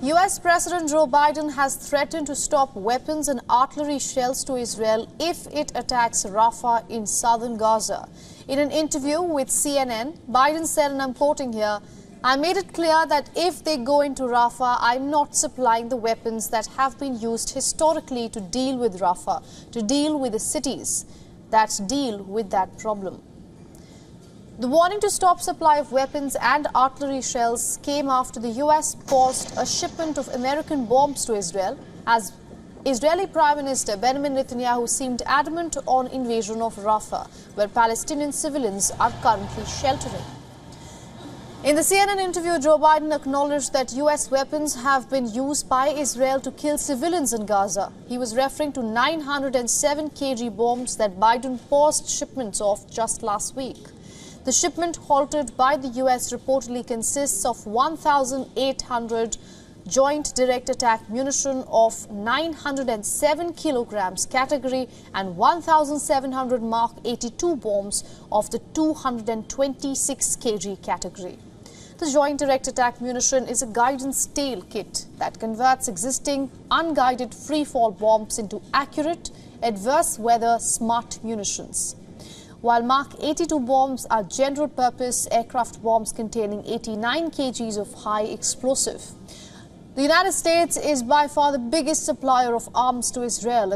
US President Joe Biden has threatened to stop weapons and artillery shells to Israel if it attacks Rafah in southern Gaza. In an interview with CNN, Biden said, and I'm quoting here, "I made it clear that if they go into Rafah, I'm not supplying the weapons that have been used historically to deal with Rafah, to deal with the cities that deal with that problem." The warning to stop supply of weapons and artillery shells came after the US paused a shipment of American bombs to Israel, as Israeli Prime Minister Benjamin Netanyahu seemed adamant on invasion of Rafah, where Palestinian civilians are currently sheltering. In the CNN interview, Joe Biden acknowledged that US weapons have been used by Israel to kill civilians in Gaza. He was referring to 907 kg bombs that Biden paused shipments of just last week. The shipment halted by the US reportedly consists of 1,800 joint direct attack munition of 907 kilograms category and 1,700 Mark 82 bombs of the 226 kg category. The joint direct attack munition is a guidance tail kit that converts existing unguided freefall bombs into accurate, adverse weather smart munitions. While Mark 82 bombs are general-purpose aircraft bombs containing 89 kgs of high explosive. The United States is by far the biggest supplier of arms to Israel,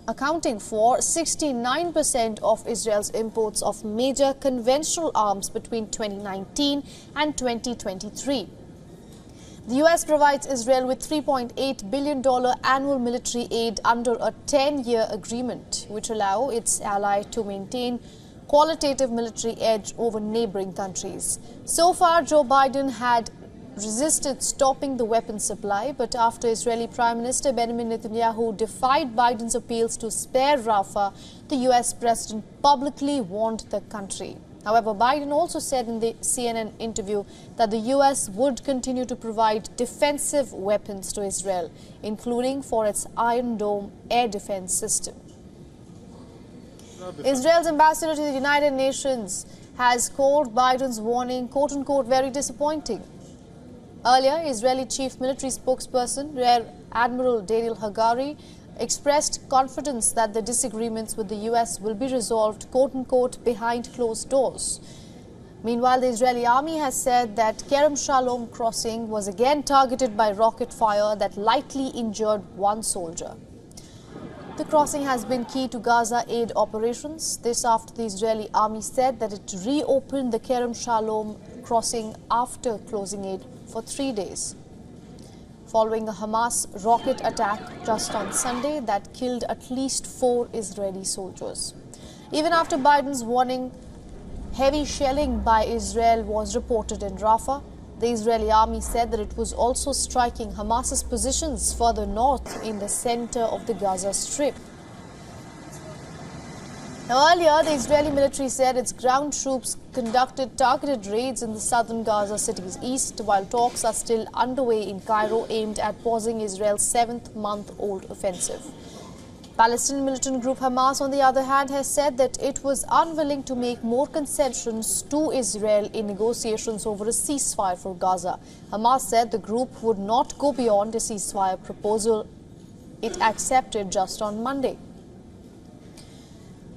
accounting for 69% of Israel's imports of major conventional arms between 2019 and 2023. The US provides Israel with $3.8 billion annual military aid under a 10-year agreement, which allow its ally to maintain qualitative military edge over neighboring countries. So far, Joe Biden had resisted stopping the weapons supply, but after Israeli Prime Minister Benjamin Netanyahu defied Biden's appeals to spare Rafah, the US president publicly warned the country. However, Biden also said in the CNN interview that the US would continue to provide defensive weapons to Israel, including for its Iron Dome air defense system. Israel's ambassador to the United Nations has called Biden's warning, quote-unquote, very disappointing. Earlier, Israeli chief military spokesperson Rear Admiral Daniel Hagari expressed confidence that the disagreements with the US will be resolved, quote-unquote, behind closed doors. Meanwhile, the Israeli army has said that Kerem Shalom crossing was again targeted by rocket fire that lightly injured one soldier. The crossing has been key to Gaza aid operations. This after the Israeli army said that it reopened the Kerem Shalom crossing after closing it for 3 days, following a Hamas rocket attack just on Sunday that killed at least 4 Israeli soldiers. Even after Biden's warning, heavy shelling by Israel was reported in Rafah. The Israeli army said that it was also striking Hamas's positions further north in the center of the Gaza Strip. Now, earlier, the Israeli military said its ground troops conducted targeted raids in the southern Gaza city's east, while talks are still underway in Cairo aimed at pausing Israel's 7th-month-old offensive. Palestinian militant group Hamas, on the other hand, has said that it was unwilling to make more concessions to Israel in negotiations over a ceasefire for Gaza. Hamas said the group would not go beyond a ceasefire proposal it accepted just on Monday.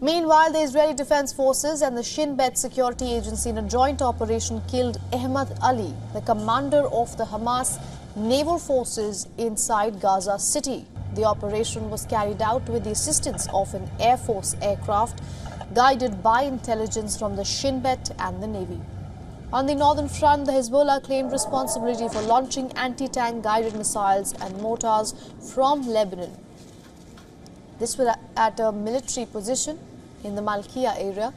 Meanwhile, the Israeli Defense Forces and the Shin Bet security agency in a joint operation killed Ahmad Ali, the commander of the Hamas naval forces inside Gaza City. The operation was carried out with the assistance of an Air Force aircraft guided by intelligence from the Shin Bet and the Navy. On the northern front, the Hezbollah claimed responsibility for launching anti-tank guided missiles and mortars from Lebanon. This was at a military position in the Malkiya area.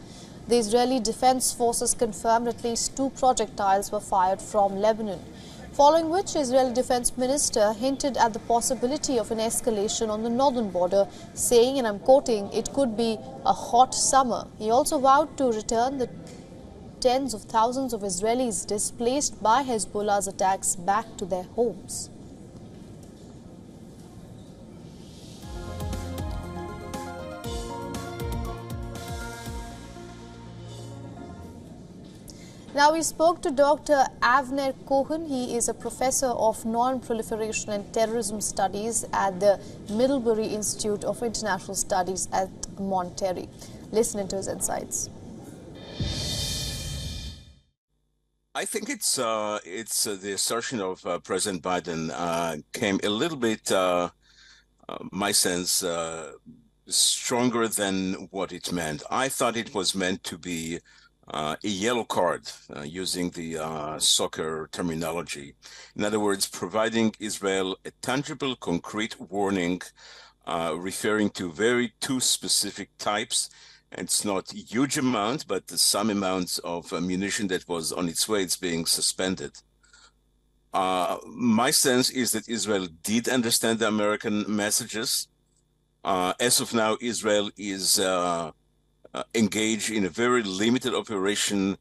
The Israeli Defense Forces confirmed at least 2 projectiles were fired from Lebanon, following which Israeli Defense Minister hinted at the possibility of an escalation on the northern border, saying, and I'm quoting, "It could be a hot summer." He also vowed to return the tens of thousands of Israelis displaced by Hezbollah's attacks back to their homes. Now we spoke to Dr. Avner Cohen. He is a professor of non-proliferation and terrorism studies at the Middlebury Institute of International Studies at Monterey. Listen to his insights. I think it's the assertion of President Biden came a little bit, my sense, stronger than what it meant. I thought it was meant to be a yellow card, using the soccer terminology. In other words, providing Israel a tangible, concrete warning referring to two specific types. It's not a huge amount, but some amounts of munition that was on its way, it's being suspended. My sense is that Israel did understand the American messages. As of now, Israel is engaged in a very limited operation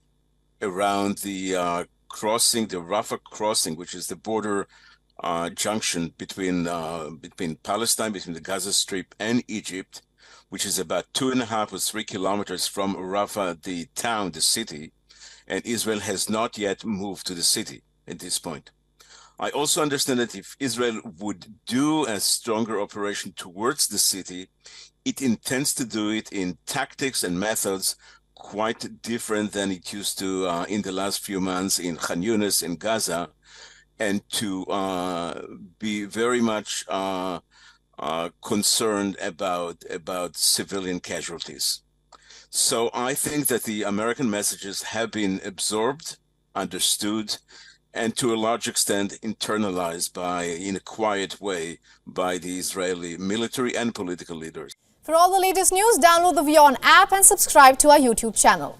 around the crossing, the Rafah crossing, which is the border junction between Palestine, between the Gaza Strip and Egypt, which is about 2.5 or 3 kilometers from Rafah, the town, the city, and Israel has not yet moved to the city at this point. I also understand that if Israel would do a stronger operation towards the city, it intends to do it in tactics and methods quite different than it used to in the last few months in Khan Yunis, in Gaza, and to be very much concerned about civilian casualties. So I think that the American messages have been absorbed, understood, and to a large extent internalized in a quiet way by the Israeli military and political leaders. For all the latest news, download the WION app and subscribe to our YouTube channel.